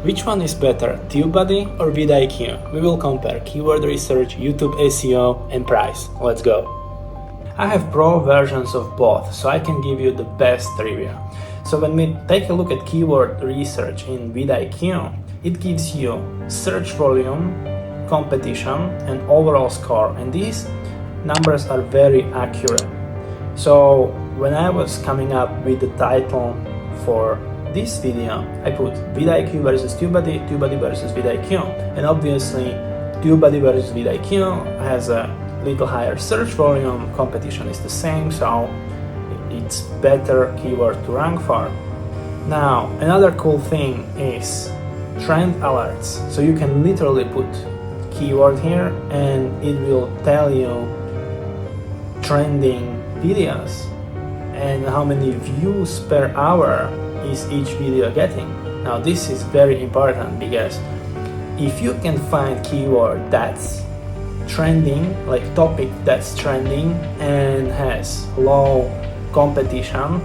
Which one is better, TubeBuddy or vidIQ? We will compare keyword research, YouTube SEO and price. Let's go. I have pro versions of both, so I can give you the best review. So when we take a look at keyword research in vidIQ, it gives you search volume, competition and overall score, and these numbers are very accurate. So when I was coming up with the title for this video, I put vidIQ versus TubeBuddy, TubeBuddy versus vidIQ, and obviously TubeBuddy versus vidIQ has a little higher search volume, competition is the same, so it's better keyword to rank for. Now another cool thing is trend alerts, so you can literally put keyword here and it will tell you trending videos and how many views per hour is each video getting. Now this is very important because if you can find keyword that's trending, like topic that's trending and has low competition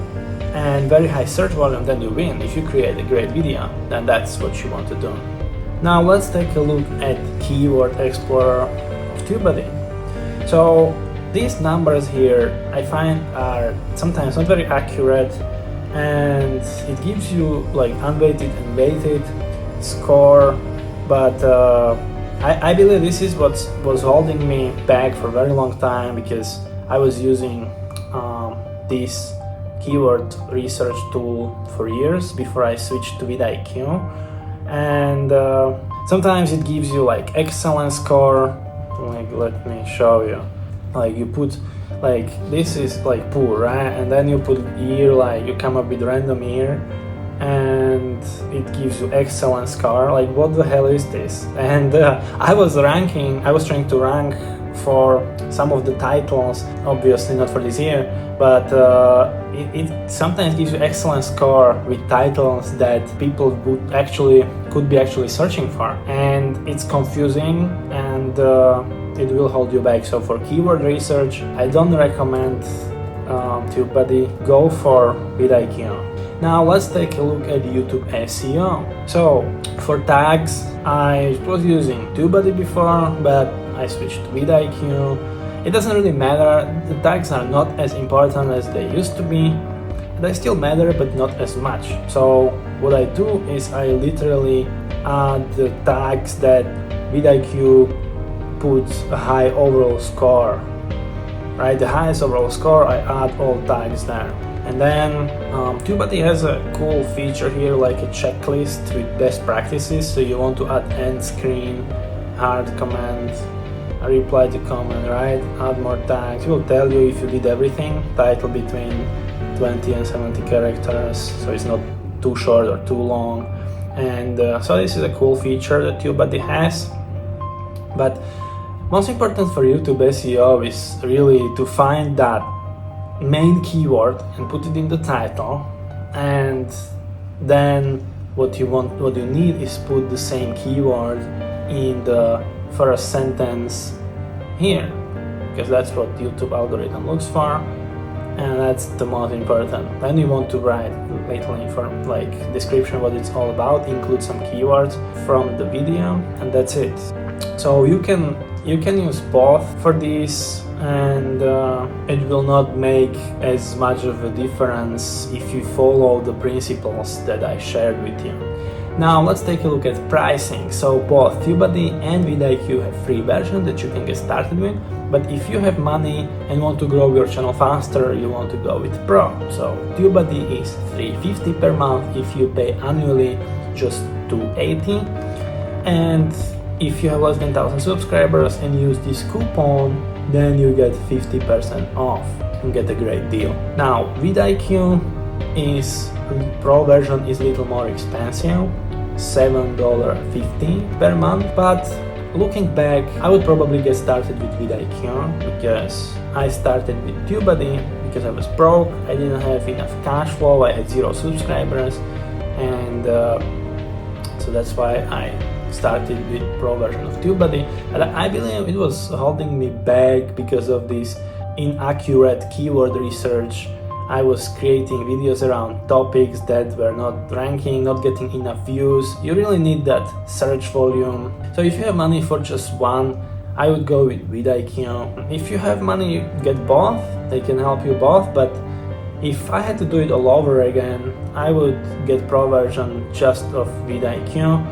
and very high search volume, then you win. If you create a great video, then that's what you want to do. Now let's take a look at Keyword Explorer of TubeBuddy. So these numbers here I find are sometimes not very accurate, and it gives you like unweighted and weighted score, but I believe this is what was holding me back for a very long time, because I was using this keyword research tool for years before I switched to vidIQ, and sometimes it gives you like excellent score. Like, let me show you. Like you put like this is like poor, right? And then you put year, like you come up with random year and it gives you excellent score. Like what the hell is this? And I was trying to rank for some of the titles, obviously not for this year, but it sometimes gives you excellent score with titles that people could be actually searching for, and it's confusing and it will hold you back. So for keyword research, I don't recommend TubeBuddy. Go for vidIQ. Now let's take a look at YouTube SEO. So for tags, I was using TubeBuddy before, but I switched to vidIQ. It doesn't really matter. The tags are not as important as they used to be. They still matter, but not as much. So what I do is I literally add the tags that vidIQ puts a high overall score, right? The highest overall score, I add all tags there. And then TubeBuddy has a cool feature here, like a checklist with best practices. So you want to add end screen, hard command, reply to comment, right? Add more tags. It will tell you if you did everything. Title between 20 and 70 characters, so it's not too short or too long. And so this is a cool feature that TubeBuddy has. But most important for YouTube SEO is really to find that main keyword and put it in the title, and then what you need is put the same keyword in the first sentence here, because that's what YouTube algorithm looks for, and that's the most important. Then you want to write little like description what it's all about, include some keywords from the video, and that's it. So you can use both for this, and it will not make as much of a difference if you follow the principles that I shared with you. Now let's take a look at pricing. So both TubeBuddy and vidIQ have free version that you can get started with, but if you have money and want to grow your channel faster, you want to go with Pro. So TubeBuddy is $350 per month. If you pay annually, just $280, and if you have less than 1,000 subscribers and use this coupon, then you get 50% off and get a great deal. Now vidIQ is Pro version is a little more expensive, $7.50 per month, but looking back, I would probably get started with vidIQ, because I started with TubeBuddy because I was broke, I didn't have enough cash flow, I had 0 subscribers, and so that's why I started with Pro version of TubeBuddy. And I believe it was holding me back because of this inaccurate keyword research I was creating videos around topics that were not ranking, not getting enough views. You really need that search volume. So if you have money for just one, I would go with vidIQ. If you have money, you get both. They can help you both, but if I had to do it all over again, I would get pro version just of vidIQ.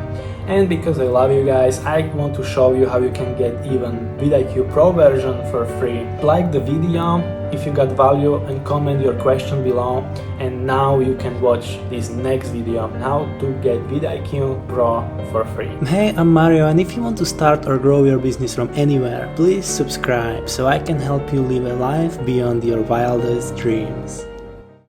And because I love you guys, I want to show you how you can get even vidIQ Pro version for free. Like the video if you got value and comment your question below. And now you can watch this next video on how to get vidIQ Pro for free. Hey, I'm Mario, and if you want to start or grow your business from anywhere, please subscribe so I can help you live a life beyond your wildest dreams.